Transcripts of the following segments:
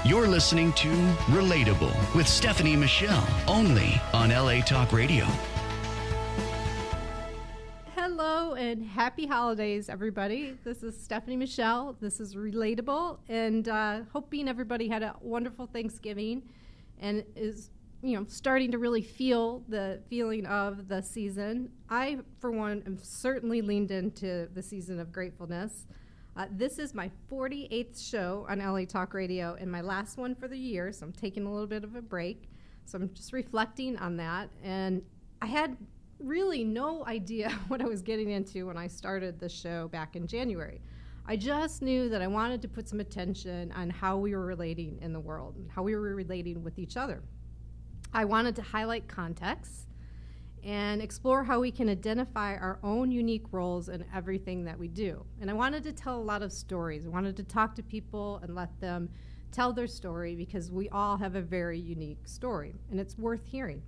You're listening to Relatable with Stephanie Michele, only on LA Talk Radio. Hello and happy holidays, everybody. This is Stephanie Michele. This is Relatable, and hoping everybody had a wonderful Thanksgiving and is, starting to really feel the feeling of the season. I, for one, am certainly leaned into the season of gratefulness. This is my 48th show on LA Talk Radio and my last one for the year, so I'm taking a little bit of a break. So I'm just reflecting on that, and I had really no idea what I was getting into when I started the show back in January. I just knew that I wanted to put some attention on how we were relating in the world and how we were relating with each other. I wanted to highlight context and explore how we can identify our own unique roles in everything that we do. And I wanted to tell a lot of stories. I wanted to talk to people and let them tell their story because we all have a very unique story, and it's worth hearing.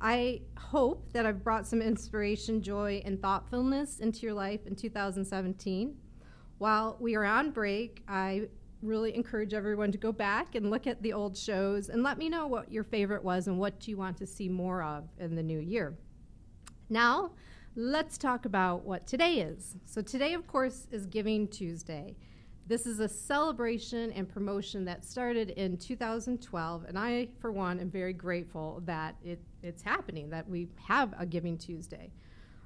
I hope that I've brought some inspiration, joy, and thoughtfulness into your life in 2017. While we are on break, I really encourage everyone to go back and look at the old shows and let me know what your favorite was and what you want to see more of in the new year. Now, let's talk about what today is. So today, of course, is Giving Tuesday. This is a celebration and promotion that started in 2012, and I, for one, am very grateful that it's happening, that we have a Giving Tuesday.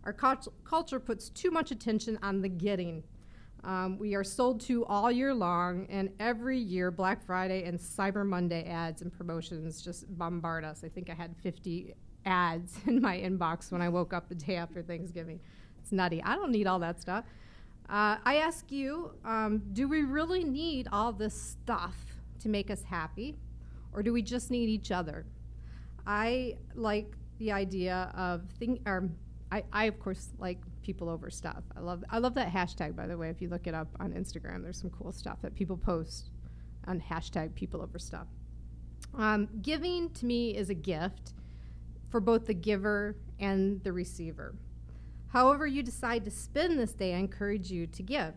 Our culture puts too much attention on the getting. We are sold to all year long, and every year Black Friday and Cyber Monday ads and promotions just bombard us. I think I had 50 ads in my inbox when I woke up the day after Thanksgiving. It's nutty. I don't need all that stuff. I ask you, do we really need all this stuff to make us happy, or do we just need each other? I like the idea of I of course like people over stuff. I love that hashtag, by the way. If you look it up on Instagram, there's some cool stuff that people post on hashtag people over stuff. Giving to me is a gift for both the giver and the receiver. However you decide to spend this day, I encourage you to give.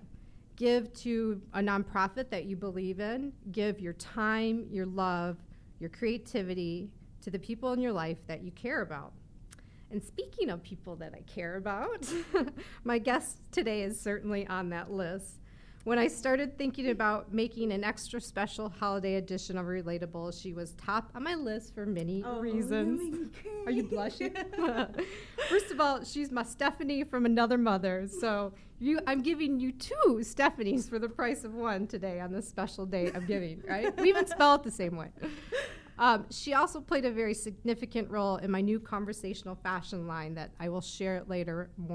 Give to a nonprofit that you believe in. Give your time, your love, your creativity to the people in your life that you care about. And speaking of people that I care about, my guest today is certainly on that list. When I started thinking about making an extra special holiday edition of Relatable, she was top on my list for many reasons. Are you blushing? First of all, she's my Stephanie from another mother. So I'm giving you two Stephanies for the price of one today on this special day of giving, right? We even spell it the same way. She also played a very significant role in my new conversational fashion line that I will share later in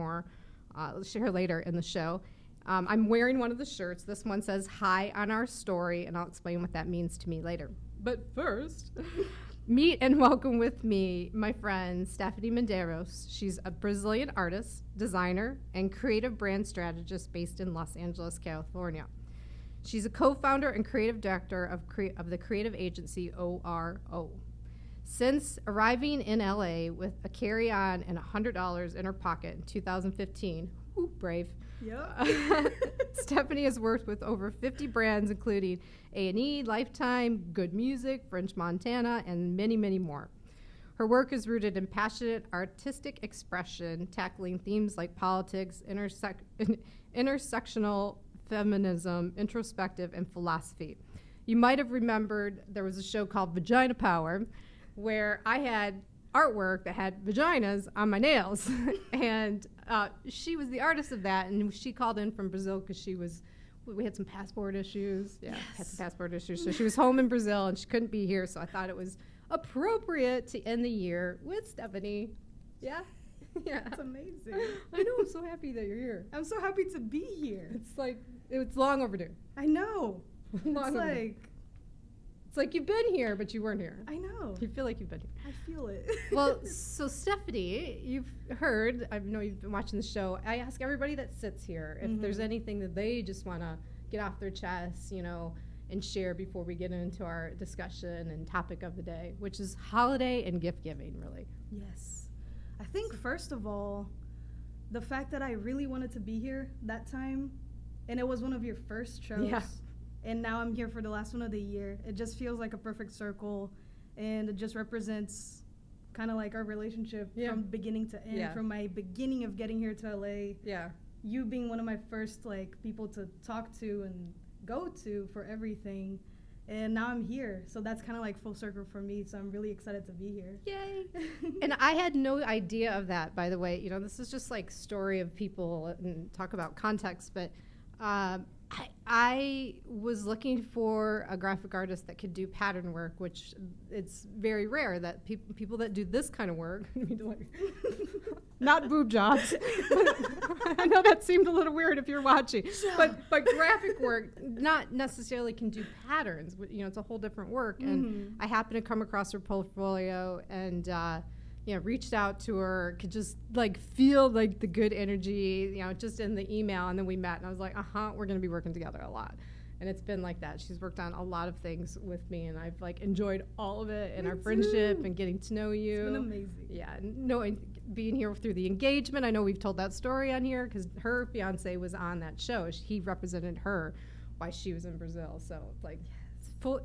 the show. I'm wearing one of the shirts. This one says hi on our story, and I'll explain what that means to me later. But first, meet and welcome with me my friend Stephanie Medeiros. She's a Brazilian artist, designer, and creative brand strategist based in Los Angeles, California. She's a co-founder and creative director of the creative agency ORO. Since arriving in LA with a carry-on and $100 in her pocket in 2015, brave. Yep. Stephanie has worked with over 50 brands, including A&E, Lifetime, Good Music, French Montana, and many, many more. Her work is rooted in passionate artistic expression, tackling themes like politics, intersectional feminism, introspective, and philosophy. You might have remembered there was a show called Vagina Power where I had artwork that had vaginas on my nails. And she was the artist of that, and she called in from Brazil because we had some passport issues. Yeah, yes. Had some passport issues. So she was home in Brazil, and she couldn't be here, so I thought it was appropriate to end the year with Stephanie. Yeah? Yeah. That's amazing. I know, I'm so happy that you're here. I'm so happy to be here. It's long overdue. I know. It's like you've been here, but you weren't here. I know. You feel like you've been here. I feel it. Well, so Stephanie, you've heard, I know you've been watching the show, I ask everybody that sits here if there's anything that they just want to get off their chest, and share before we get into our discussion and topic of the day, which is holiday and gift giving, really. Yes. I think, first of all, the fact that I really wanted to be here that time, and it was one of your first shows. Yeah. And now I'm here for the last one of the year. It just feels like a perfect circle, and it just represents kind of like our relationship from beginning to end, from my beginning of getting here to LA. Yeah. You being one of my first like people to talk to and go to for everything. And now I'm here. So that's kind of like full circle for me. So I'm really excited to be here. Yay. And I had no idea of that, by the way. You know, this is just like story of people and talk about context, but I was looking for a graphic artist that could do pattern work, which it's very rare that people that do this kind of work, not boob jobs. I know that seemed a little weird if you're watching, but graphic work not necessarily can do patterns. You know, it's a whole different work. And I happened to come across her portfolio and reached out to her, could just like feel like the good energy, you know, just in the email. And then we met and I was like, we're going to be working together a lot. And it's been like that. She's worked on a lot of things with me and I've like enjoyed all of it and our friendship and getting to know you. It's been amazing. Yeah. Knowing, being here through the engagement. I know we've told that story on here because her fiance was on that show. He represented her while she was in Brazil. So like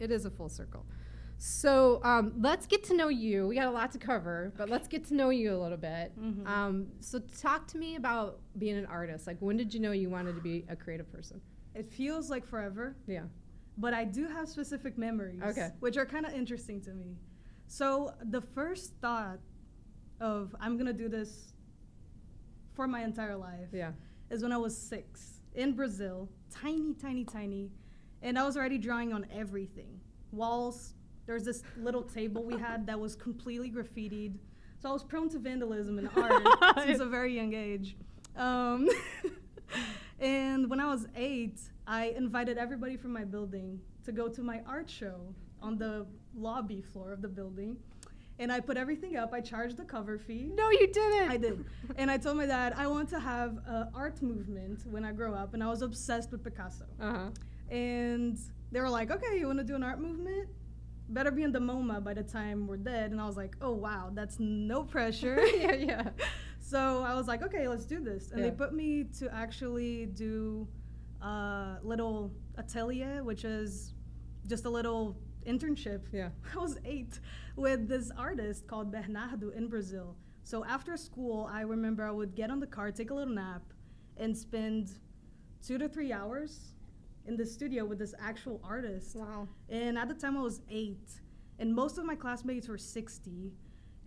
it is a full circle. So let's get to know you. We got a lot to cover, but let's get to know you a little bit. So talk to me about being an artist. Like, when did you know you wanted to be a creative person? It feels like forever. Yeah. But I do have specific memories, which are kind of interesting to me. So the first thought of I'm going to do this for my entire life is when I was 6 in Brazil, tiny, tiny, tiny. And I was already drawing on everything. Walls. There's this little table we had that was completely graffitied. So I was prone to vandalism in art since a very young age. And when I was 8, I invited everybody from my building to go to my art show on the lobby floor of the building. And I put everything up. I charged the cover fee. No, you didn't. I did. And I told my dad, I want to have an art movement when I grow up. And I was obsessed with Picasso. And they were like, okay, you want to do an art movement? Better be in the MoMA by the time we're dead. And I was like, oh, wow, that's no pressure. So I was like, okay, let's do this. And they put me to actually do a little atelier, which is just a little internship. I was 8 with this artist called Bernardo in Brazil. So after school, I remember I would get on the car, take a little nap, and spend 2 to 3 hours in the studio with this actual artist. Wow. And at the time I was 8, and most of my classmates were 60.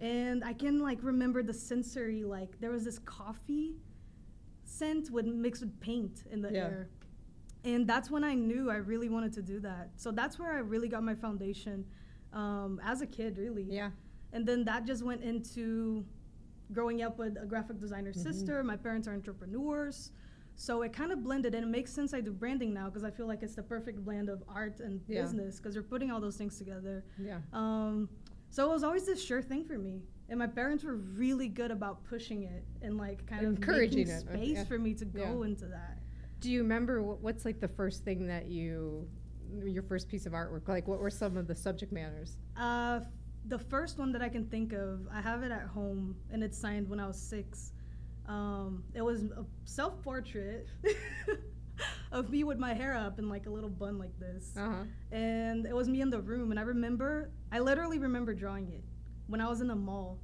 And I can like remember the sensory, like there was this coffee scent mixed with paint in the air. And that's when I knew I really wanted to do that. So that's where I really got my foundation as a kid, really. And then that just went into growing up with a graphic designer sister. My parents are entrepreneurs. So it kind of blended, and it makes sense I do branding now because I feel like it's the perfect blend of art and business because you're putting all those things together. So it was always this sure thing for me. And my parents were really good about pushing it and like kind of encouraging space for me to go into that. Do you remember what's like the first thing that your first piece of artwork, like what were some of the subject matters? The first one that I can think of, I have it at home and it's signed when I was 6. It was a self-portrait of me with my hair up in like a little bun like this. And it was me in the room. And I literally remember drawing it when I was in the mall.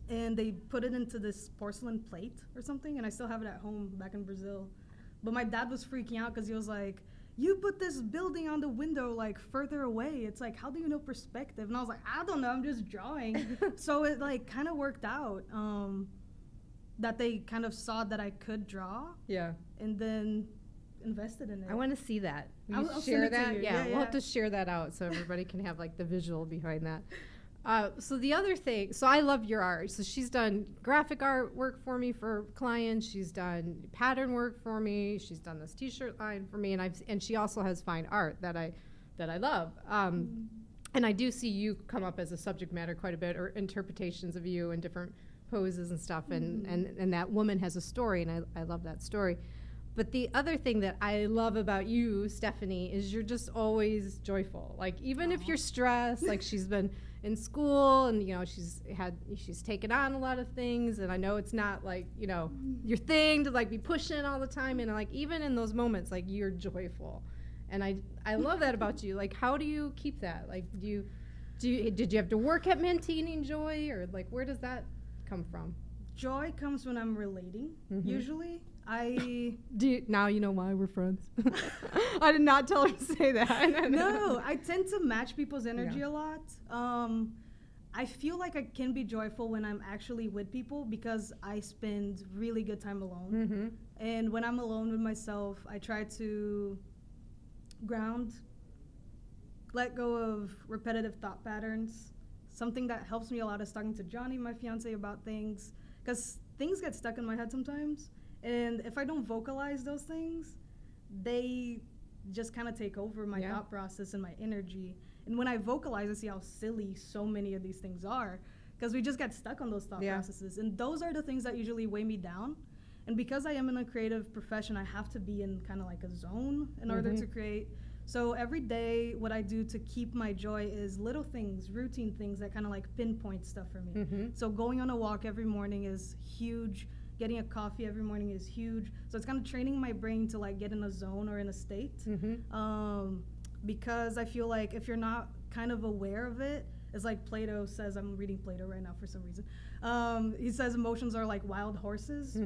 And they put it into this porcelain plate or something. And I still have it at home back in Brazil. But my dad was freaking out because he was like, you put this building on the window like further away. It's like, how do you know perspective? And I was like, I don't know, I'm just drawing. So it like kind of worked out. That they kind of saw that I could draw. And then invested in it. I want to see that. I'll share send it that? to you. Yeah, we'll have to share that out so everybody can have like the visual behind that. So the other thing, so I love your art. So she's done graphic art work for me for clients. She's done pattern work for me. She's done this T-shirt line for me, and she also has fine art that I love. And I do see you come up as a subject matter quite a bit, or interpretations of you and different poses and stuff, and that woman has a story, and I love that story. But the other thing that I love about you, Stephanie, is you're just always joyful. Like even if you're stressed, like she's been in school and you know she's taken on a lot of things, and I know it's not like your thing to like be pushing all the time, and like even in those moments like you're joyful. And I love that about you. Like, how do you keep that? Like, did you have to work at maintaining joy, or like, where does that come from? Joy comes when I'm relating, usually. Now you know why we're friends. I did not tell her to say that. No, I tend to match people's energy a lot. I feel like I can be joyful when I'm actually with people because I spend really good time alone. And when I'm alone with myself, I try to ground, let go of repetitive thought patterns. Something that helps me a lot is talking to Johnny, my fiance, about things, because things get stuck in my head sometimes. And if I don't vocalize those things, they just kind of take over my thought process and my energy. And when I vocalize, I see how silly so many of these things are, because we just get stuck on those thought processes. And those are the things that usually weigh me down. And because I am in a creative profession, I have to be in kind of like a zone in order to create. So every day, what I do to keep my joy is little things, routine things that kind of like pinpoint stuff for me. So going on a walk every morning is huge. Getting a coffee every morning is huge. So it's kind of training my brain to like get in a zone or in a state. Because I feel like if you're not kind of aware of it, it's like Plato says, I'm reading Plato right now for some reason. He says emotions are like wild horses.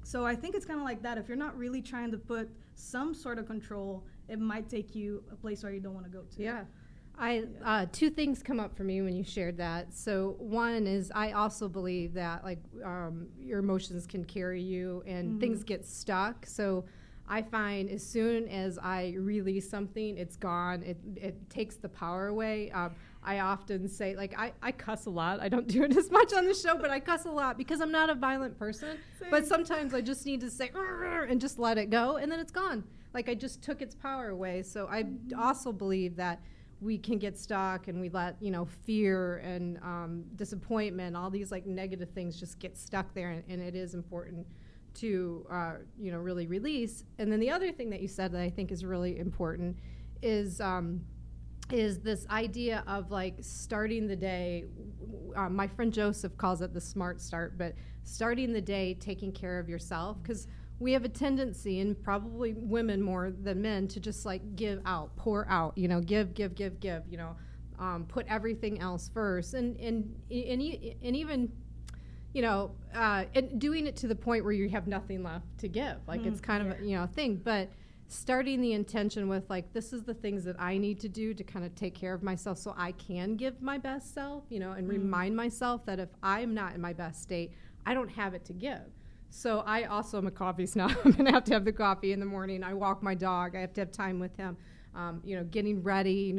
So I think it's kind of like that. If you're not really trying to put some sort of control, it might take you a place where you don't want to go to. Yeah. Two things come up for me when you shared that. So one is I also believe that like your emotions can carry you and things get stuck. So I find as soon as I release something, it's gone. It takes the power away. I often say, like, I cuss a lot. I don't do it as much on the show, but I cuss a lot because I'm not a violent person. Same. But sometimes I just need to say, and just let it go, and then it's gone. Like, I just took its power away. So I also believe that we can get stuck and we let, fear and disappointment, all these, like, negative things just get stuck there, and it is important to really release. And then the other thing that you said that I think is really important is this idea of like starting the day. My friend Joseph calls it the smart start, but starting the day taking care of yourself, because we have a tendency, and probably women more than men, to just like give out, pour out, give, put everything else first, and even and doing it to the point where you have nothing left to give. Like it's kind of a thing, but starting the intention with like, this is the things that I need to do to kind of take care of myself so I can give my best self, and remind myself that if I'm not in my best state, I don't have it to give. So I also am a coffee snob. I'm going to have the coffee in the morning. I walk my dog. I have to have time with him, getting ready,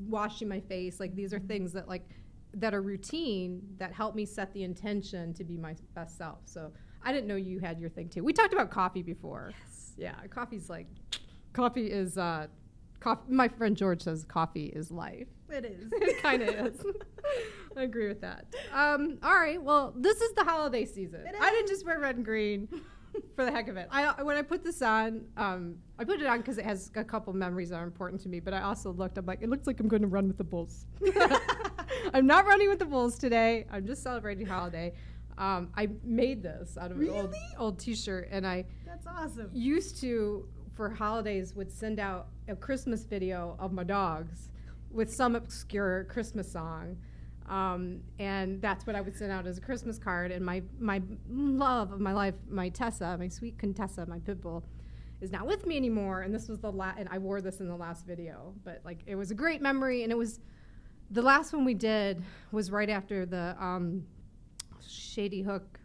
washing my face. Like these are things that are routine that help me set the intention to be my best self. So I didn't know you had your thing too. We talked about coffee before. Yes. Yeah, coffee is, my friend George says coffee is life. It is. It kind of is. I agree with that. All right, well, this is the holiday season. I didn't just wear red and green for the heck of it. When I put this on, I put it on because it has a couple memories that are important to me, but I also I'm like, it looks like I'm going to run with the Bulls. I'm not running with the Bulls today. I'm just celebrating holiday. I made this out of an old T-shirt, and That's awesome. Used to, for holidays, would send out a Christmas video of my dogs with some obscure Christmas song, and that's what I would send out as a Christmas card. And my love of my life, my Tessa, my sweet Contessa, my pit bull, is not with me anymore. And this was and I wore this in the last video, but like it was a great memory, and it was the last one we did was right after the Sandy Hook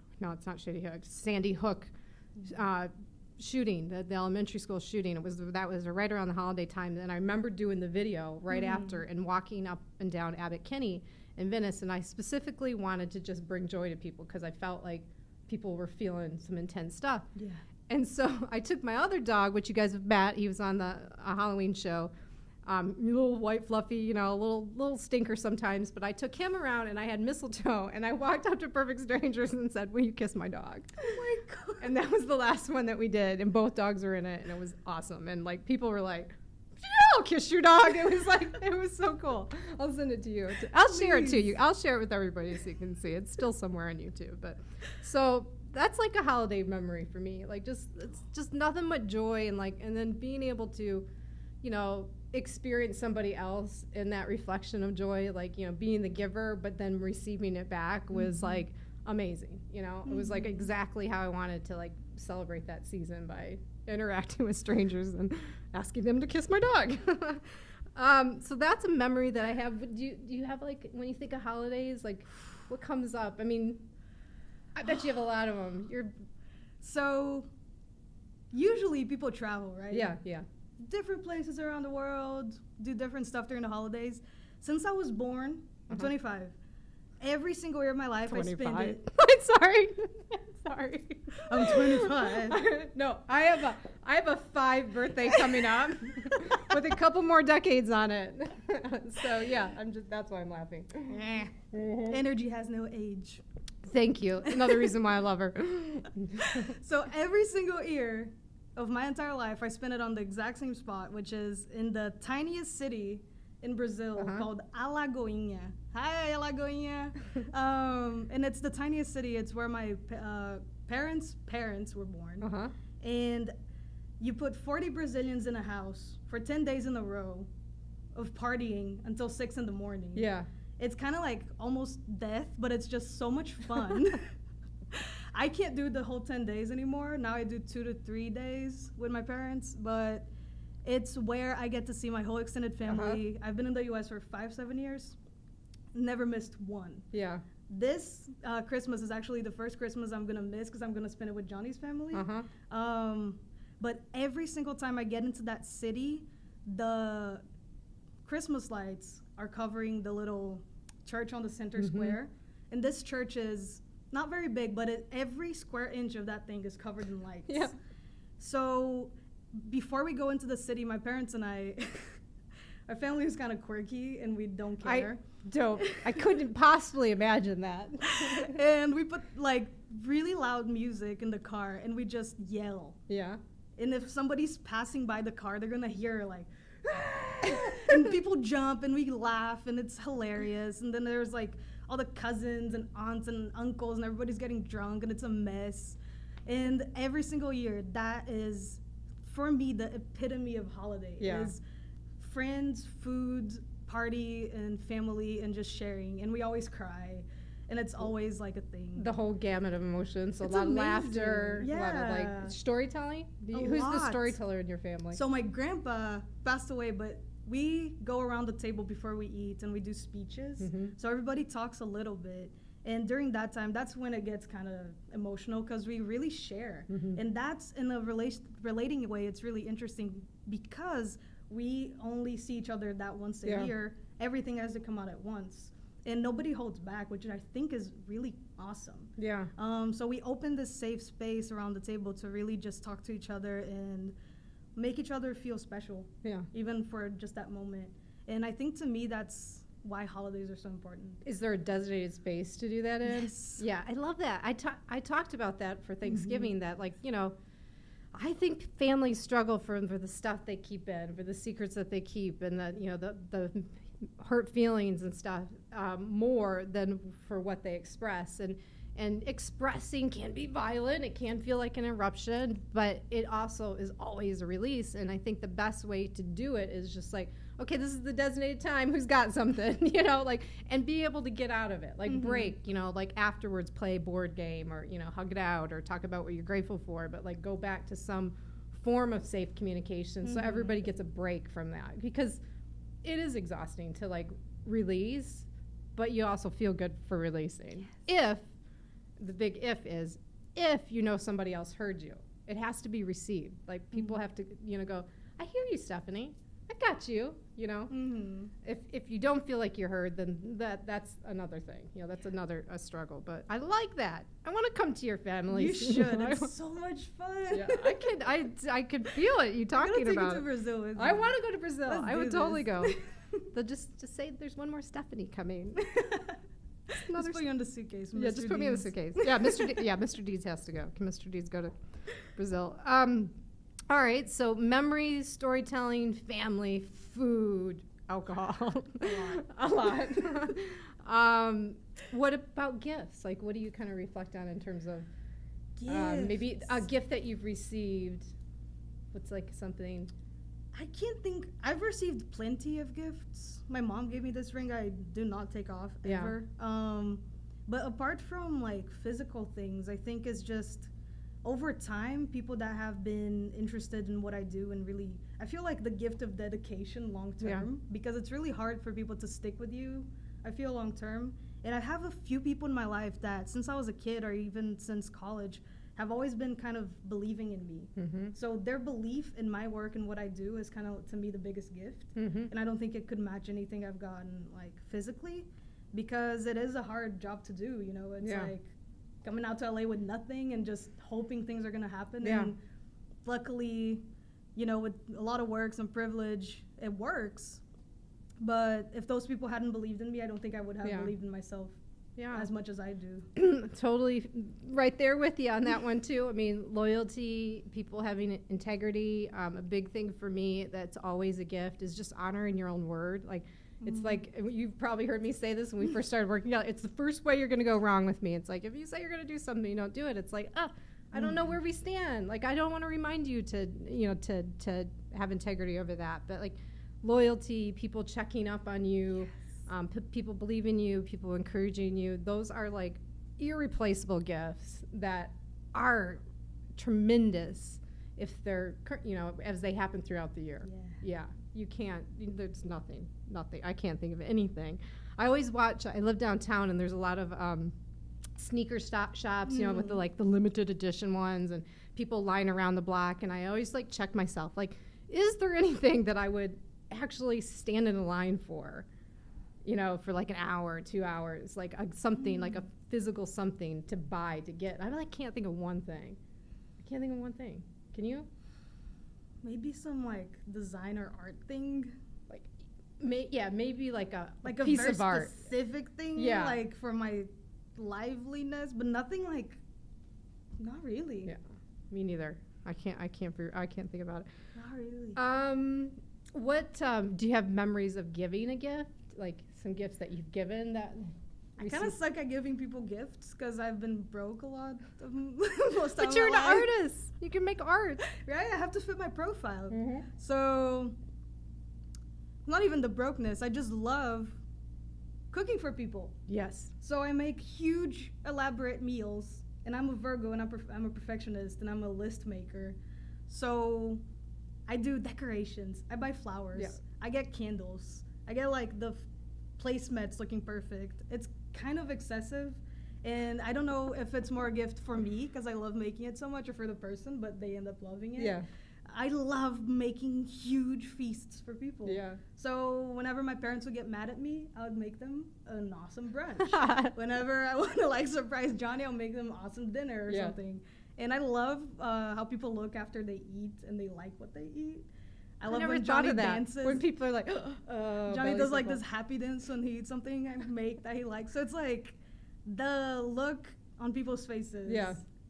shooting, the elementary school shooting. That was right around the holiday time, and I remember doing the video right after and walking up and down Abbot Kinney in Venice, and I specifically wanted to just bring joy to people because I felt like people were feeling some intense stuff. Yeah. And so I took my other dog, which you guys have met. He was on the Halloween show. Little white fluffy, a little stinker sometimes, but I took him around and I had mistletoe and I walked up to perfect strangers and said, "Will you kiss my dog?" Oh my God. And that was the last one that we did, and both dogs were in it, and it was awesome. And like people were like, "Yeah, I'll kiss your dog." It was like, it was so cool. I'll send it to you. I'll share it to you. I'll share it with everybody so you can see. It's still somewhere on YouTube, but so that's like a holiday memory for me. Like it's just nothing but joy, and then being able to experience somebody else in that reflection of joy, like, being the giver, but then receiving it back was like amazing. It was like exactly how I wanted to like celebrate that season by interacting with strangers and asking them to kiss my dog. So that's a memory that I have. Do you have, like, when you think of holidays, like, what comes up? I mean, I bet you have a lot of them. So usually people travel, right? Yeah. Different places around the world, do different stuff during the holidays. Since I was born, I'm 25. Every single year of my life, 25. I spend it. Sorry. I'm 25. No, I have a 5 birthday coming up with a couple more decades on it. So yeah, that's why I'm laughing. Energy has no age. Thank you. Another reason why I love her. So every single year of my entire life, I spend it on the exact same spot, which is in the tiniest city in Brazil called Alagoinha. Hi, Alagoinha. And it's the tiniest city. It's where my parents' parents were born. And you put 40 Brazilians in a house for 10 days in a row of partying until 6 in the morning. Yeah. It's kind of like almost death, but it's just so much fun. I can't do the whole 10 days anymore. Now I do 2 to 3 days with my parents, but it's where I get to see my whole extended family. I've been in the U.S. for 5-7 years. Never missed one. Yeah. This Christmas is actually the first Christmas I'm going to miss because I'm going to spend it with Johnny's family. But every single time I get into that city, the Christmas lights are covering the little church on the center square. And this church is not very big, but every square inch of that thing is covered in lights. Yeah. So before we go into the city, my parents and I, our family is kind of quirky and we don't care. I couldn't possibly imagine that. And we put like really loud music in the car and we just yell. Yeah. And if somebody's passing by the car, they're gonna hear like, and people jump and we laugh and it's hilarious. And then there's like all the cousins and aunts and uncles and everybody's getting drunk and it's a mess. And every single year, that is, for me, the epitome of holiday. Is friends, food, party, and family, and just sharing. And we always cry. And it's always like a thing. The whole gamut of emotions. So a lot of laughter, a lot of like storytelling. Who's the storyteller in your family? So my grandpa passed away, but we go around the table before we eat and we do speeches. So everybody talks a little bit. And during that time, that's when it gets kind of emotional because we really share. And that's in a relating way, it's really interesting because we only see each other that once a year. Everything has to come out at once. And nobody holds back, which I think is really awesome. Yeah. So we open this safe space around the table to really just talk to each other and make each other feel special. Yeah. Even for just that moment. And I think to me that's why holidays are so important. Is there a designated space to do that in? Yes. Yeah, I love that. I talked about that for Thanksgiving, that like, I think families struggle for the stuff they keep in, for the secrets that they keep, and the hurt feelings and stuff more than for what they express. And expressing can be violent. It can feel like an eruption, but it also is always a release. And I think the best way to do it is just like, okay, this is the designated time. Who's got something, and be able to get out of it, like break, like afterwards play a board game or, hug it out or talk about what you're grateful for, but like go back to some form of safe communication so everybody gets a break from that, because it is exhausting to like release, but you also feel good for releasing. If the big if somebody else heard you, it has to be received. Like people have to, go, I hear you, Stephanie. I got you, If you don't feel like you're heard, then that's another thing. That's another struggle. But I like that. I want to come to your family. You should. It's so much fun. Yeah, I could feel it. You talking about it. Brazil. I want to go to Brazil. I would totally go. They'll just say there's one more Stephanie coming. Just put you in the suitcase. Yeah, just put me in the suitcase. Yeah, Mr. Deeds has to go. Can Mr. Deeds go to Brazil? All right, so memories, storytelling, family, food, alcohol, a lot. What about gifts? Like, what do you kind of reflect on in terms of maybe a gift that you've received? What's like something? I can't think. I've received plenty of gifts. My mom gave me this ring I do not take off ever. But apart from like physical things, I think it's just over time, people that have been interested in what I do and really, I feel like the gift of dedication long term, because it's really hard for people to stick with you, I feel long term. And I have a few people in my life that since I was a kid or even since college have always been kind of believing in me. So their belief in my work and what I do is kind of, to me, the biggest gift. And I don't think it could match anything I've gotten like physically, because it is a hard job to do, you know. It's like coming out to LA with nothing and just hoping things are going to happen. And luckily, you know, with a lot of work, some privilege, it works. But if those people hadn't believed in me, I don't think I would have believed in myself as much as I do. Totally right there with you on that one too. I mean, loyalty, people having integrity, a big thing for me that's always a gift is just honoring your own word. Like, it's like, you've probably heard me say this when we first started working out, it's the first way you're going to go wrong with me. It's like, if you say you're going to do something, you don't do it. It's like, I don't know where we stand. Like, I don't want to remind you to, you know, to have integrity over that. But like loyalty, people checking up on you, people believe in you, people encouraging you. Those are like irreplaceable gifts that are tremendous if they're, you know, as they happen throughout the year. You can't, there's nothing. I can't think of anything. I always watch, I live downtown and there's a lot of sneaker shops, you know, with the like the limited edition ones and people lying around the block. And I always like check myself, like, is there anything that I would actually stand in a line for, you know, for like an hour, 2 hours, like something, like a physical something to buy, to get. I really can't think of one thing. Can you? Maybe some like designer art thing. Like, maybe like a piece of art. Specific thing, like for my liveliness, but nothing like, not really. Yeah, me neither. I can't think about it. Not really. What do you have memories of giving a gift? Like some gifts that you've given that I kind of suck at giving people gifts because I've been broke a lot of most But you're an artist. You can make art. Right? I have to fit my profile. So, not even the brokenness. I just love cooking for people. Yes. So I make huge, elaborate meals. And I'm a Virgo, and I'm a perfectionist, and I'm a list maker. So I do decorations. I buy flowers. Yeah. I get candles. I get like the placemats looking perfect. It's kind of excessive, and I don't know if it's more a gift for me because I love making it so much, or for the person, but they end up loving it. Yeah. I love making huge feasts for people. Yeah. So whenever my parents would get mad at me, I would make them an awesome brunch. Whenever I want to like surprise Johnny, I'll make them awesome dinner or something. And I love how people look after they eat and they like what they eat. I love never when thought Johnny of that. dances. When people are like, Johnny does like this happy dance when he eats something I make that he likes. So it's like the look on people's faces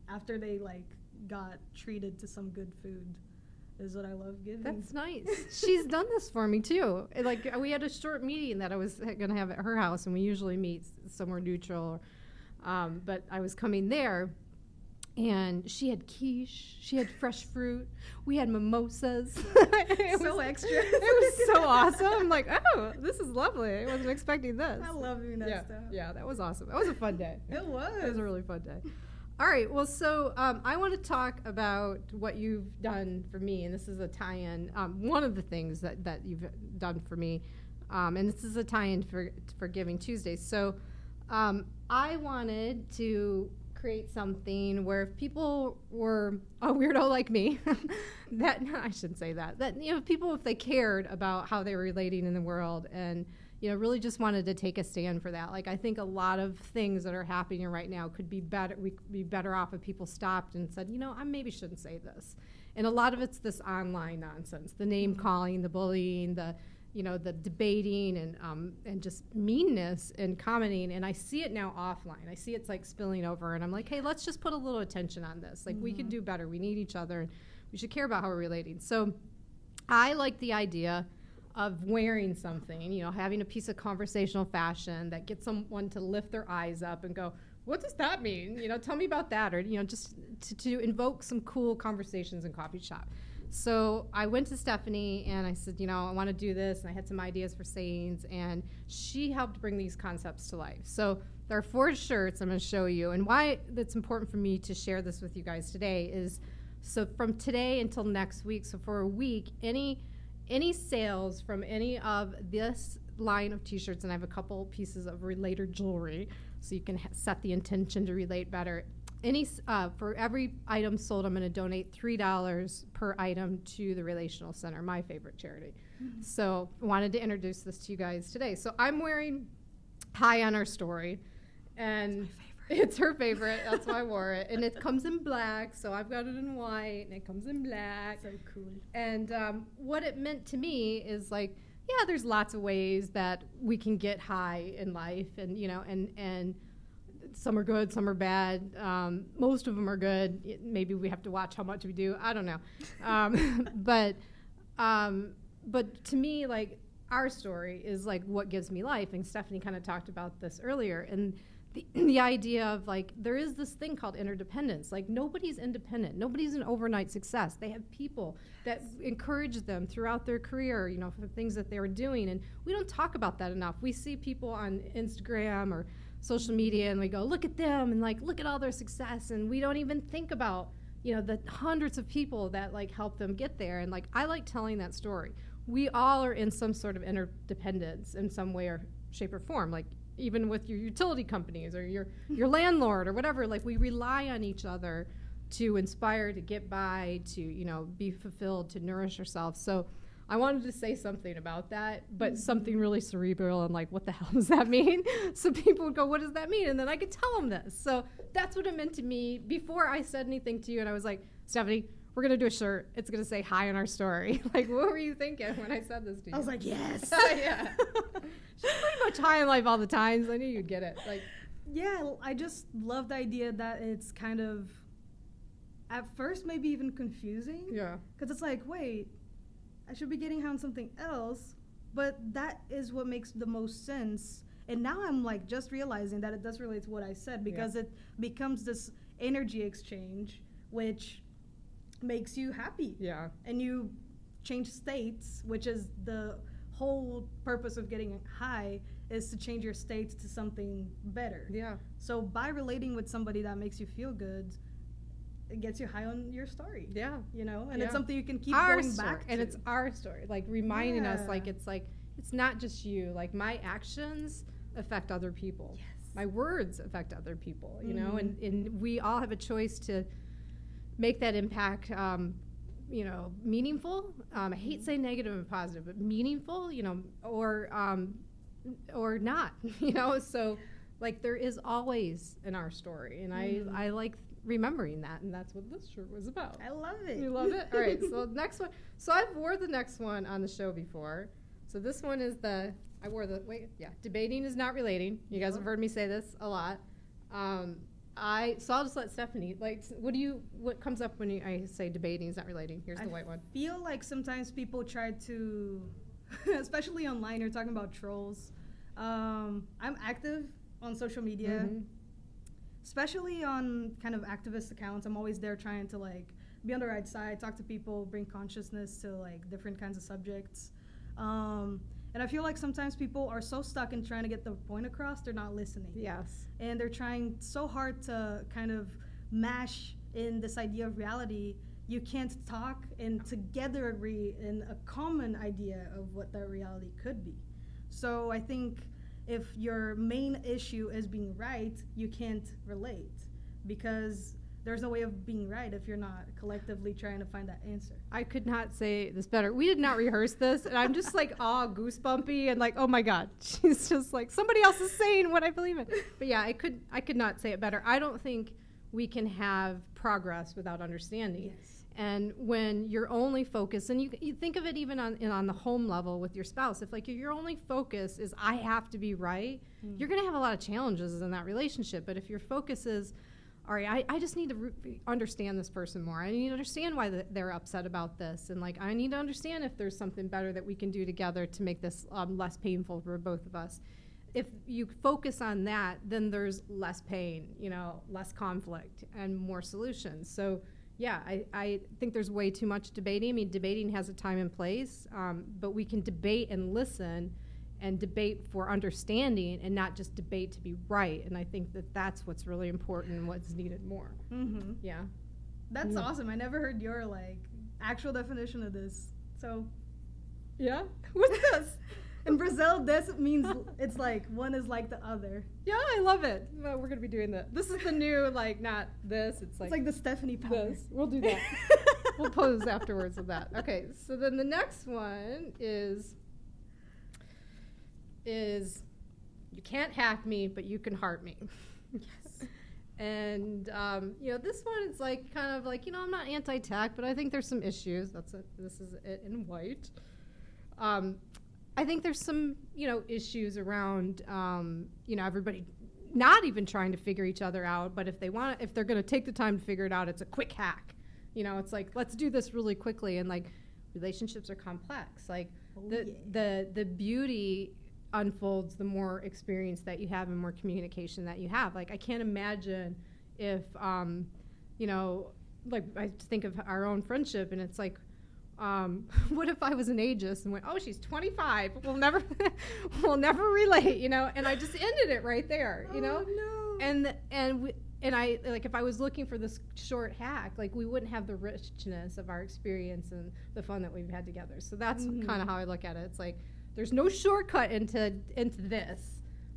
after they like got treated to some good food is what I love giving. That's nice. She's done this for me too. Like we had a short meeting that I was going to have at her house, and we usually meet somewhere neutral. But I was coming there, and she had quiche. She had fresh fruit. We had mimosas. So extra. It was so awesome. I'm like, oh, this is lovely. I wasn't expecting this. I love doing that stuff. Yeah, that was awesome. That was a fun day. It was. It was a really fun day. All right. Well, so I want to talk about what you've done for me, and this is a tie-in. One of the things that you've done for me, and this is a tie-in for Giving Tuesdays. So I wanted to create something where if people were a weirdo like me, that I shouldn't say that. That people, if they cared about how they were relating in the world and really just wanted to take a stand for that. Like, I think a lot of things that are happening right now could be better. We could be better off if people stopped and said, I maybe shouldn't say this. And a lot of it's this online nonsense, the name calling, the bullying, the debating and just meanness and commenting. And I see it now offline. I see it's like spilling over, and I'm like, hey, let's just put a little attention on this. Like, we could do better. We need each other, and we should care about how we're relating. So I like the idea of wearing something, having a piece of conversational fashion that gets someone to lift their eyes up and go, what does that mean? Tell me about that. Or, just to invoke some cool conversations in coffee shop. So I went to Stephanie and I said, I want to do this. And I had some ideas for sayings. And she helped bring these concepts to life. So there are 4 shirts I'm going to show you. And why it's important for me to share this with you guys today is, so from today until next week, so for a week, any sales from any of this line of t-shirts, and I have a couple pieces of related jewelry, so you can set the intention to relate better. For every item sold, I'm going to donate $3 per item to the Relational Center, my favorite charity. Mm-hmm. So I wanted to introduce this to you guys today. So I'm wearing High on Our Story, and it's her favorite. That's why I wore it. And it comes in black, so I've got it in white, and it comes in black. So cool. And what it meant to me is like, yeah, there's lots of ways that we can get high in life, and and some are good, some are bad. Most of them are good. Maybe we have to watch how much we do. I don't know. But to me, like, our story is like what gives me life. And Stephanie kind of talked about this earlier. And the idea of like, there is this thing called interdependence. Like, nobody's independent. Nobody's an overnight success. They have people that encourage them throughout their career, for things that they were doing. And we don't talk about that enough. We see people on Instagram or social media and we go, look at them, and like, look at all their success. And we don't even think about, the hundreds of people that like help them get there. And like, I like telling that story. We all are in some sort of interdependence in some way or shape or form. Like, even with your utility companies or your landlord or whatever, like, we rely on each other to inspire, to get by, to, be fulfilled, to nourish ourselves. So I wanted to say something about that, but something really cerebral and like, what the hell does that mean? So people would go, what does that mean? And then I could tell them this. So that's what it meant to me before I said anything to you. And I was like, Stephanie, we're going to do a shirt. It's going to say High on Our Story. Like, what were you thinking when I said this to you? I was like, yes. Yeah. She's pretty much high in life all the time, so I knew you'd get it. Like, yeah, I just love the idea that it's kind of, at first, maybe even confusing. Yeah. Because it's like, wait, I should be getting high on something else, but that is what makes the most sense. And now I'm like just realizing that it does relate to what I said, because it becomes this energy exchange, which makes you happy. Yeah. And you change states, which is the whole purpose of getting high, is to change your states to something better. Yeah. So by relating with somebody that makes you feel good, it gets you high on your story. Yeah. And it's something you can keep our going story, back to. and it's our story, like reminding us, like, it's not just you. Like, my actions affect other people. Yes. My words affect other people, and we all have a choice to make that impact, meaningful. I hate saying negative and positive, but meaningful, or not, so like, there is always in our story. And I like remembering that, and that's what this shirt was about. I love it. You love it? All right, so next one. So I've wore the next one on the show before. So this one is debating is not relating. You guys have heard me say this a lot. So I'll just let Stephanie, like, what comes up when I say debating is not relating? Here's the white one. I feel like sometimes people try to, especially online, you're talking about trolls. I'm active on social media, especially on kind of activist accounts. I'm always there trying to like be on the right side, talk to people, bring consciousness to like different kinds of subjects. And I feel like sometimes people are so stuck in trying to get the point across, they're not listening. Yes. And they're trying so hard to kind of mash in this idea of reality. You can't talk and together agree in a common idea of what that reality could be. So I think if your main issue is being right, you can't relate, because there's no way of being right if you're not collectively trying to find that answer. I could not say this better. We did not rehearse this, and I'm just like all goosebumpy and like, oh my God, she's just like, somebody else is saying what I believe in. But yeah, I could not say it better. I don't think we can have progress without understanding. Yes. And when your only focus, and you think of it even on the home level with your spouse, if like your only focus is I have to be right, you're going to have a lot of challenges in that relationship. But if your focus is, all right, I just need to understand this person more. I need to understand why they're upset about this. And like, I need to understand if there's something better that we can do together to make this less painful for both of us. If you focus on that, then there's less pain, less conflict and more solutions. So Yeah, I think there's way too much debating. I mean, debating has a time and place, but we can debate and listen and debate for understanding and not just debate to be right. And I think that that's what's really important and what's needed more. Mm-hmm. Yeah. That's awesome. I never heard your like actual definition of this. So Yeah? What's this? in Brazil, this means it's like one is like the other. Yeah, I love it. Well, we're going to be doing that. This is the new, like, not this. It's It's like the Stephanie power. this. We'll do that. We'll pose afterwards of that. Okay, so then the next one is you can't hack me, but you can heart me. Yes. And, this one is like kind of like, I'm not anti-tech, but I think there's some issues. This is it in white. I think there's some, issues around, everybody not even trying to figure each other out, but if they're going to take the time to figure it out, it's a quick hack. It's like, let's do this really quickly. And like, relationships are complex. Like the beauty unfolds the more experience that you have and more communication that you have. Like, I can't imagine if, like I think of our own friendship and it's like, what if I was an ageist and went, oh, she's 25. We'll never relate, and I just ended it right there, No. and I, like, if I was looking for this short hack, like, we wouldn't have the richness of our experience and the fun that we've had together. So that's kind of how I look at it. It's like, there's no shortcut into this,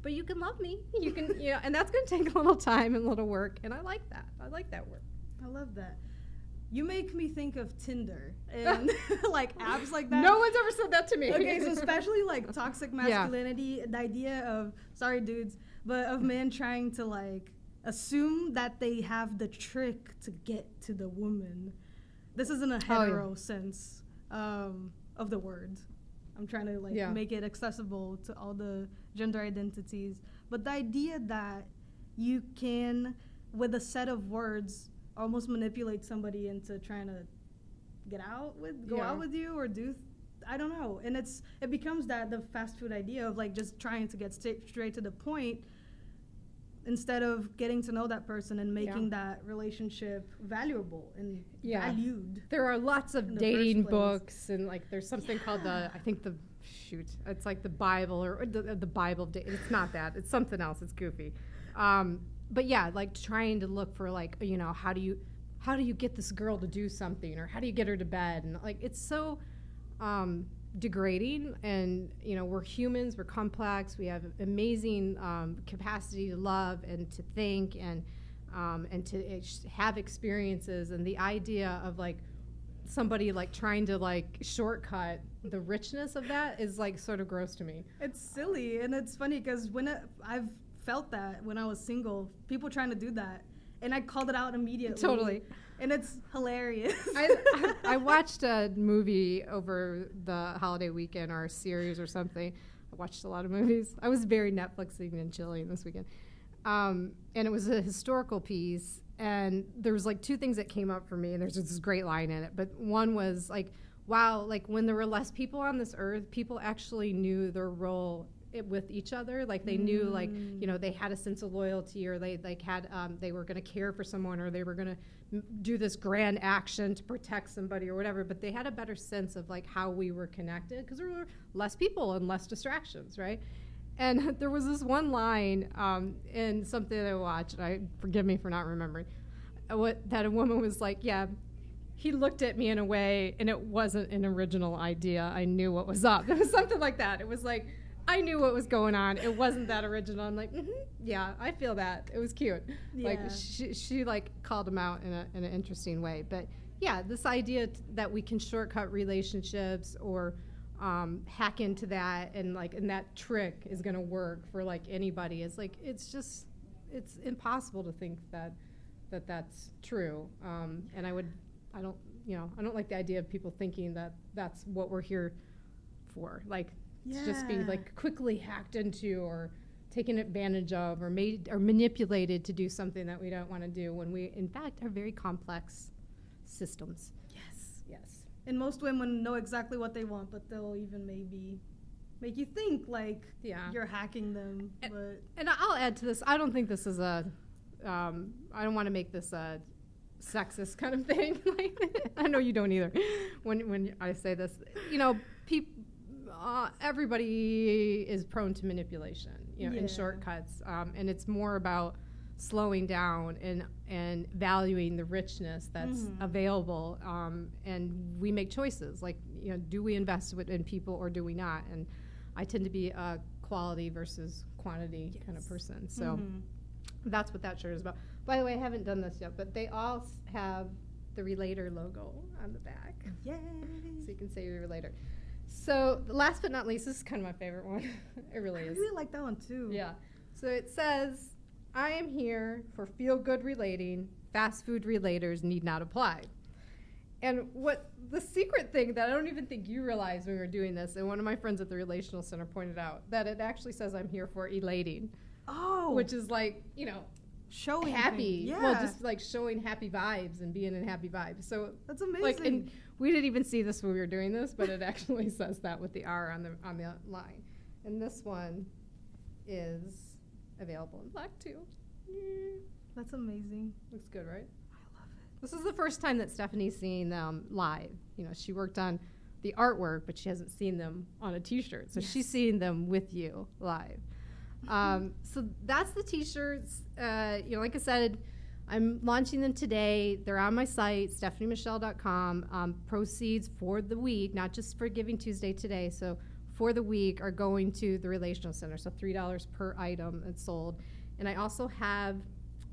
but you can love me. You can, and that's going to take a little time and a little work. And I like that. I like that work. I love that. You make me think of Tinder and like apps like that. No one's ever said that to me. Okay, so especially like toxic masculinity, the idea of, sorry dudes, but of men trying to like assume that they have the trick to get to the woman. This is in a hetero sense of the word. I'm trying to make it accessible to all the gender identities. But the idea that you can, with a set of words, almost manipulate somebody into trying to go out with you or do, I don't know. And it becomes the fast food idea of like just trying to get straight to the point instead of getting to know that person and making that relationship valuable and valued. There are lots of dating books and like there's something called it's like the Bible or the Bible of dating. It's not that. It's something else. It's goofy. But yeah, like trying to look for like, how do you get this girl to do something or how do you get her to bed? And like, it's so degrading and, we're humans, we're complex. We have amazing capacity to love and to think and to have experiences. And the idea of like somebody like trying to like shortcut the richness of that is like sort of gross to me. It's silly. And it's funny because I've felt that when I was single, people trying to do that, and I called it out immediately. Totally. And it's hilarious. I watched a movie over the holiday weekend or a series or something. I watched a lot of movies. I was very Netflixing and chilling this weekend. And it was a historical piece, and there was like two things that came up for me, and there's this great line in it. But one was like, wow, like when there were less people on this earth, people actually knew their role with each other. Like they knew, like, they had a sense of loyalty, or they had they were going to care for someone, or they were going to do this grand action to protect somebody or whatever. But they had a better sense of like how we were connected because there were less people and less distractions, right? And there was this one line in something that I watched, and forgive me for not remembering, that a woman was like, yeah, he looked at me in a way, and it wasn't an original idea. I knew what was up. It was something like that. It was like, I knew what was going on. It wasn't that original. I'm like, yeah, I feel that. It was cute. Yeah. Like she like called him out in an interesting way. But yeah, this idea that we can shortcut relationships or hack into that and that trick is going to work for like anybody is like, it's impossible to think that's true. And I don't like the idea of people thinking that that's what we're here for. Like, to just be like quickly hacked into or taken advantage of or made or manipulated to do something that we don't want to do when we in fact are very complex systems. Yes. And most women know exactly what they want, but they'll even maybe make you think like you're hacking them. And I'll add to this, I don't think this is I don't want to make this sexist kind of thing. Like, I know you don't either. When I say this, you know, everybody is prone to manipulation, you know, and shortcuts, and it's more about slowing down and valuing the richness that's available, and we make choices. Like, you know, do we invest in people or do we not? And I tend to be a quality versus quantity kind of person. So that's what that shirt is about. By the way, I haven't done this yet, but they all have the Relator logo on the back. Yay! So you can say you're a Relator. So last but not least, this is kind of my favorite one. It really is. I really like that one too. Yeah. So it says, I am here for feel-good relating. Fast food relators need not apply. And what the secret thing that I don't even think you realized when we were doing this, and one of my friends at the Relational Center pointed out, that it actually says I'm here for elating. Oh. Which is like, you know, showing happy. Yeah. Well, just like showing happy vibes and being in happy vibes. So that's amazing. Like, and we didn't even see this when we were doing this, but it actually says that with the R on the line. And this one is available in black too. That's amazing. Looks good, right? I love it. This is the first time that Stephanie's seeing them live. You know, she worked on the artwork, but she hasn't seen them on a T-shirt. So she's seeing them with you live. So that's the T-shirts. You know, like I said, I'm launching them today. They're on my site, stephaniemichele.com. Proceeds for the week, not just for Giving Tuesday today, so for the week are going to the Relational Center. So $3 per item that's sold. And I also have,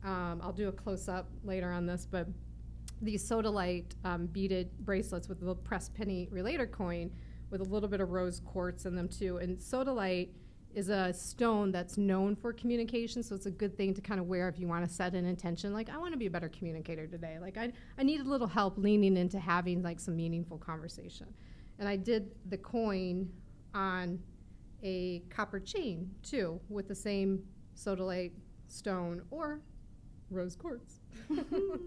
I'll do a close-up later on this, but these Sodalite beaded bracelets with a little pressed penny Relator coin with a little bit of rose quartz in them too. And Sodalite is a stone that's known for communication, so it's a good thing to kind of wear if you want to set an intention. Like, I want to be a better communicator today. Like, I need a little help leaning into having like some meaningful conversation. And I did the coin on a copper chain too, with the same Sodalite stone or rose quartz.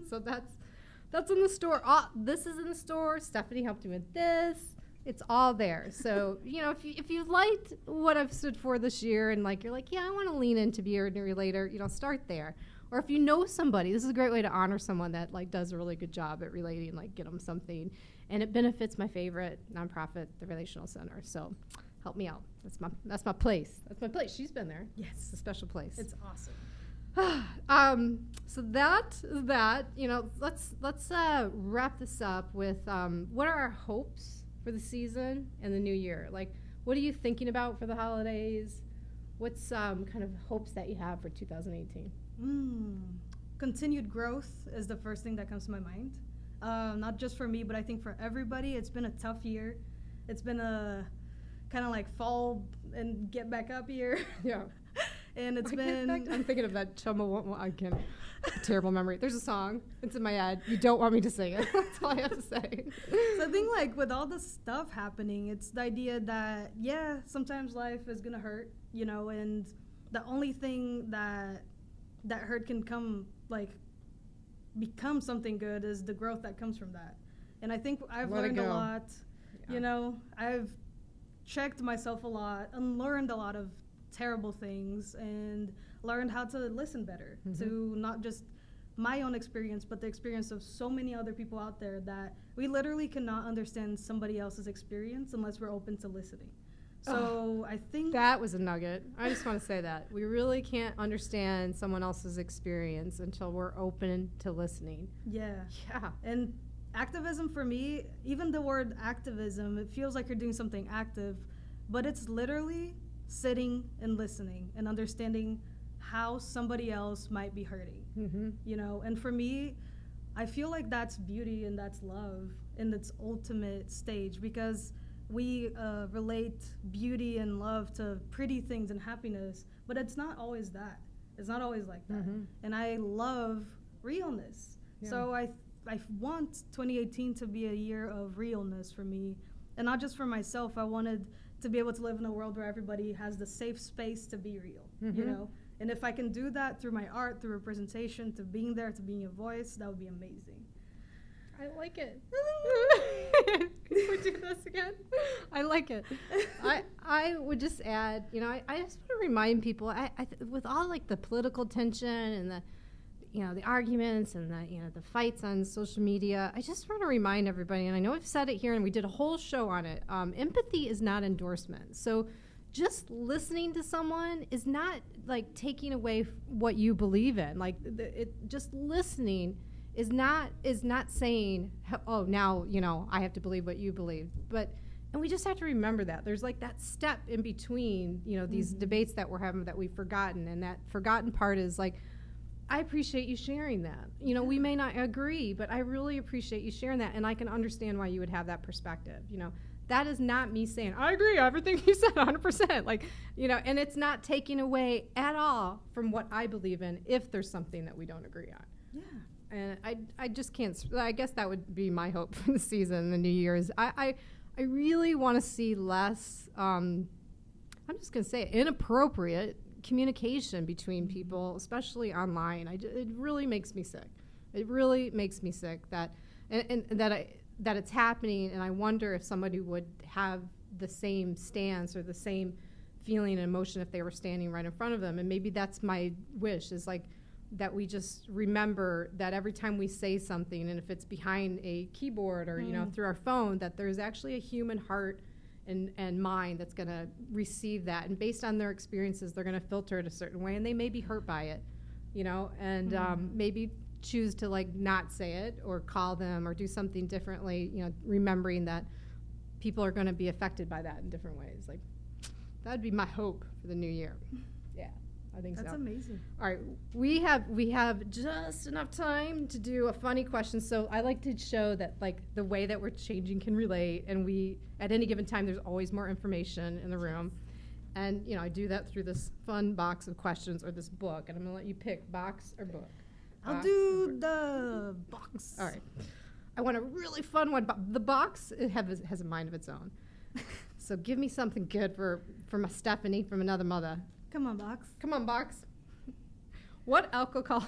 So that's in the store. This is in the store. Stephanie helped me with this. It's all there. So, you know, if you liked what I've stood for this year and like you're like, yeah, I want to lean into be a relator, you know, start there. Or if you know somebody, this is a great way to honor someone that like does a really good job at relating, like get them something. And it benefits my favorite nonprofit, the Relational Center. So help me out. That's my place. That's my place. She's been there. Yes. It's a special place. It's awesome. So that is that. You know, let's wrap this up with what are our hopes for the season and the new year? Like, what are you thinking about for the holidays? What's kind of hopes that you have for 2018? Continued growth is the first thing that comes to my mind. Not just for me, but I think for everybody. It's been a tough year. It's been a kind of like fall and get back up year. Yeah. And it's been... I'm thinking of that I can't... Terrible memory. There's a song. It's in my head. You don't want me to sing it. That's all I have to say. So I think like with all this stuff happening, it's the idea that, yeah, sometimes life is going to hurt, you know, and the only thing that hurt can become something good is the growth that comes from that. And I think I've learned a lot. Yeah. You know, I've checked myself a lot and learned a lot of terrible things and learned how to listen better to not just my own experience, but the experience of so many other people out there that we literally cannot understand somebody else's experience unless we're open to listening. So I think that was a nugget. I just want to say that we really can't understand someone else's experience until we're open to listening. Yeah. And activism for me, even the word activism, it feels like you're doing something active, but it's literally sitting and listening and understanding how somebody else might be hurting, you know? And for me, I feel like that's beauty and that's love in its ultimate stage, because we relate beauty and love to pretty things and happiness, but it's not always that. It's not always like that. And I love realness. Yeah. So I want 2018 to be a year of realness for me, and not just for myself. I wanted to be able to live in a world where everybody has the safe space to be real, you know? And if I can do that through my art, through representation, to being there, to being a voice, that would be amazing. I like it. We do this again. I like it. I would just add, you know, I just want to remind people, with all like the political tension and the, the arguments and the fights on social media, I just want to remind everybody, and I know I've said it here and we did a whole show on it, empathy is not endorsement. So just listening to someone is not like taking away what you believe in. Like just listening is not saying, oh, now, I have to believe what you believe. And we just have to remember that there's like that step in between, these debates that we're having that we've forgotten. And that forgotten part is like, I appreciate you sharing that. We may not agree, but I really appreciate you sharing that. And I can understand why you would have that perspective. That is not me saying, I agree, everything you said 100%. And it's not taking away at all from what I believe in if there's something that we don't agree on. Yeah. And I just can't, I guess that would be my hope for the season, the New Year's. I really want to see less, I'm just going to say it, inappropriate communication between people, especially online. It really makes me sick. It really makes me sick that it's happening, and I wonder if somebody would have the same stance or the same feeling and emotion if they were standing right in front of them. And maybe that's my wish, is like that we just remember that every time we say something, and if it's behind a keyboard or through our phone, that there's actually a human heart and mind that's going to receive that, and based on their experiences they're going to filter it a certain way, and they may be hurt by it, and maybe choose to like not say it or call them or do something differently, remembering that people are going to be affected by that in different ways. Like that would be my hope for the new year. Yeah, I think that's so. amazing. All right, we have just enough time to do a funny question. So I like to show that like the way that we're changing can relate, and we at any given time there's always more information in the room. And I do that through this fun box of questions or this book, and I'm going to let you pick box or book. I'll do the box. All right. I want a really fun one. The box has a mind of its own. So give me something good for my Stephanie from another mother. Come on, box. Come on, box. What alcohol?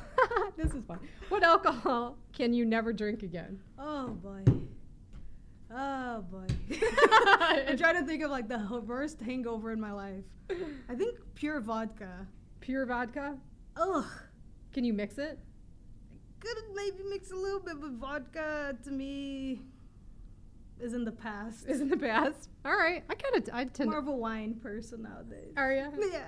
This is fun. What alcohol can you never drink again? Oh, boy. Oh, boy. I'm trying to think of like the worst hangover in my life. I think pure vodka. Pure vodka? Ugh. Can you mix it? Could maybe mix a little bit, but vodka to me is in the past. Is in the past. All right. I tend more of a wine person nowadays. Are you? Yeah.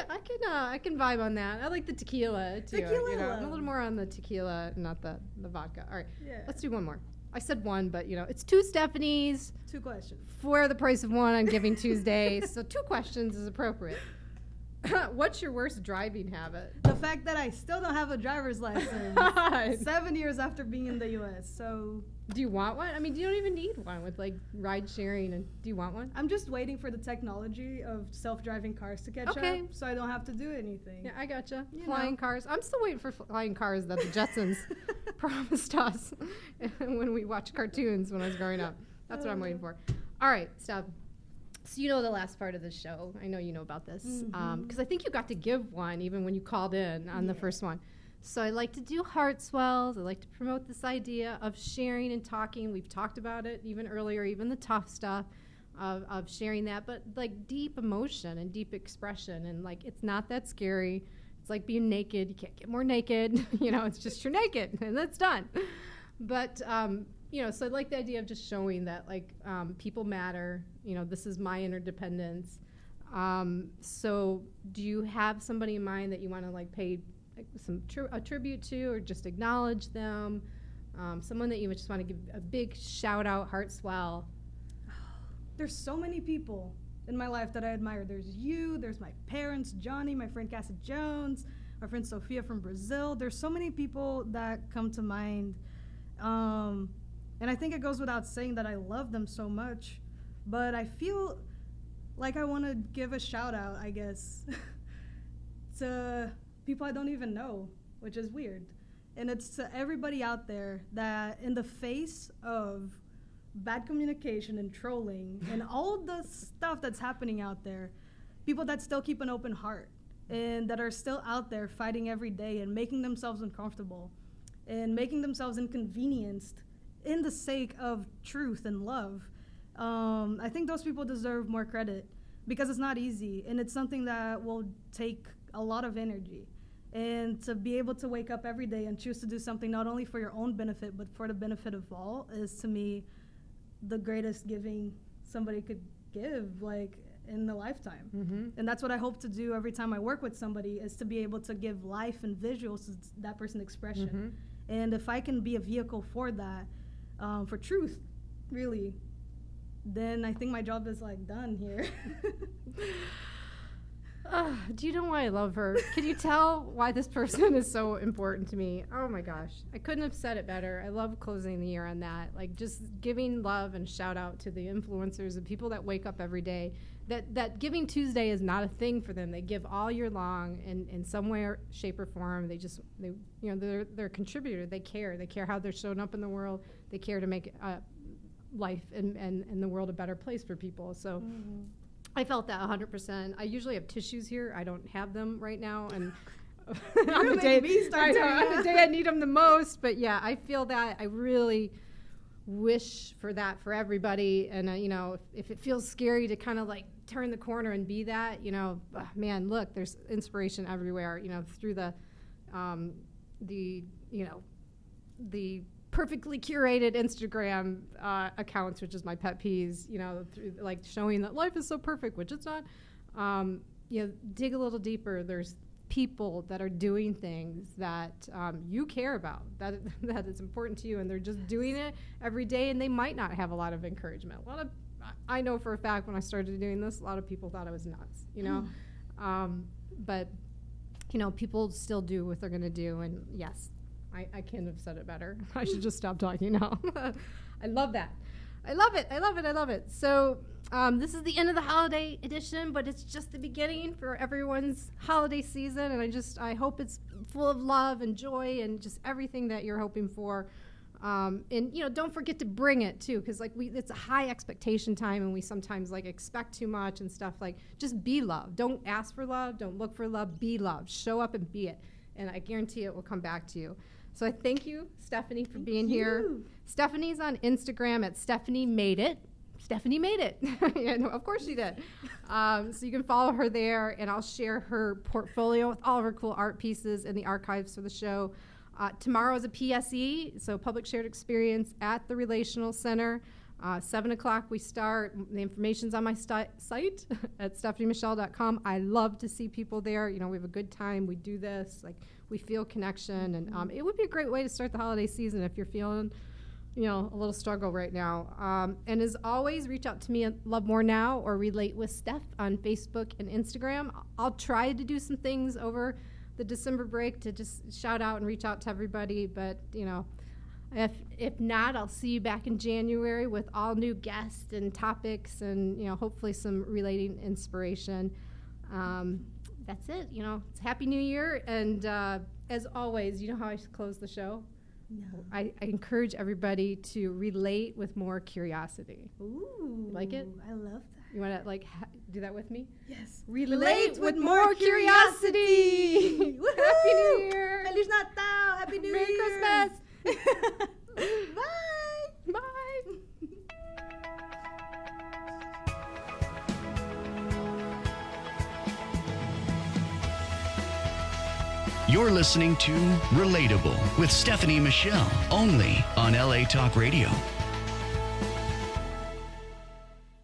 I can vibe on that. I like the tequila too. Tequila. I'm a little more on the tequila, not the vodka. All right. Yeah. Let's do one more. I said one, but it's two Stephanies. 2 questions. For the price of one on Giving Tuesday. So 2 questions is appropriate. What's your worst driving habit? The fact that I still don't have a driver's license 7 years after being in the U.S. So, do you want one? I mean, you don't even need one with like ride sharing. And do you want one? I'm just waiting for the technology of self-driving cars to catch up, so I don't have to do anything. Yeah, I gotcha. Flying cars. I'm still waiting for flying cars that the Jetsons promised us when we watched cartoons when I was growing up. That's what I'm waiting for. All right, Steph. So you know the last part of the show. I know you know about this because I think you got to give one even when you called in on the first one. So I like to do heart swells. I like to promote this idea of sharing and talking. We've talked about it even earlier, even the tough stuff of sharing that, but like deep emotion and deep expression. And like it's not that scary. It's like being naked. You can't get more naked. It's just you're naked and that's done. But so I like the idea of just showing that like people matter. This is my interdependence. So do you have somebody in mind that you want to like pay a tribute to, or just acknowledge them? Someone that you would just want to give a big shout out, heart swell? There's so many people in my life that I admire. There's you, there's my parents, Johnny, my friend Cassie Jones, my friend Sophia from Brazil. There's so many people that come to mind. And I think it goes without saying that I love them so much, but I feel like I want to give a shout out, I guess, to people I don't even know, which is weird. And it's to everybody out there that in the face of bad communication and trolling and all the stuff that's happening out there, people that still keep an open heart and that are still out there fighting every day and making themselves uncomfortable and making themselves inconvenienced in the sake of truth and love. I think those people deserve more credit because it's not easy and it's something that will take a lot of energy. And to be able to wake up every day and choose to do something not only for your own benefit, but for the benefit of all is, to me, the greatest giving somebody could give, like, in a lifetime. Mm-hmm. And that's what I hope to do every time I work with somebody, is to be able to give life and visuals to that person's expression. Mm-hmm. And if I can be a vehicle for that, for truth, really, then I think my job is, like, done here. Do you know why I love her? Can you tell why this person is so important to me? Oh my gosh. I couldn't have said it better. I love closing the year on that. Like, just giving love and shout out to the influencers, the people that wake up every day. That Giving Tuesday is not a thing for them. They give all year long in some way or shape or form. They're a contributor. They care how they're showing up in the world. They care to make life and the world a better place for people. So I felt that 100%. I usually have tissues here. I don't have them right now, and on the day I need them the most. But yeah, I feel that. I really wish for that for everybody. And if it feels scary to kind of like turn the corner and be that, man, look, there's inspiration everywhere. Through the perfectly curated Instagram accounts, which is my pet peeves, through, like, showing that life is so perfect, which it's not. Dig a little deeper. There's people that are doing things that you care about, that is important to you, and they're just doing it every day, and they might not have a lot of encouragement. I know for a fact when I started doing this, a lot of people thought I was nuts, but people still do what they're going to do, and yes, I couldn't have said it better. I should just stop talking now. I love that. I love it. So this is the end of the holiday edition, but it's just the beginning for everyone's holiday season. And I hope it's full of love and joy and just everything that you're hoping for. And don't forget to bring it too, because it's a high expectation time, and we sometimes expect too much and stuff. Like, just be love. Don't ask for love. Don't look for love. Be love. Show up and be it. And I guarantee it will come back to you. So I thank you, Stephanie, for being here. Stephanie's on Instagram at Stephanie Made It. Stephanie made it. Yeah, no, of course she did. So you can follow her there, and I'll share her portfolio with all of her cool art pieces in the archives for the show. Tomorrow is a PSE, so Public Shared Experience at the Relational Center. 7 o'clock we start. The information's on my site at stephaniemichele.com. I love to see people there. We have a good time. We do this. We feel connection. And it would be a great way to start the holiday season if you're feeling, a little struggle right now. And as always, reach out to me at Love More Now or Relate with Steph on Facebook and Instagram. I'll try to do some things over the December break to just shout out and reach out to everybody. But, if not, I'll see you back in January with all new guests and topics and, hopefully some relating inspiration. That's it. It's Happy New Year. And as always, you know how I close the show? No. I encourage everybody to relate with more curiosity. Ooh. Like it? I love that. You want to do that with me? Yes. Relate with more curiosity. Happy New Year. Feliz Natal. Happy New Merry Year. Christmas. Bye. Bye. You're listening to Relatable with Stephanie Michele, only on LA Talk Radio.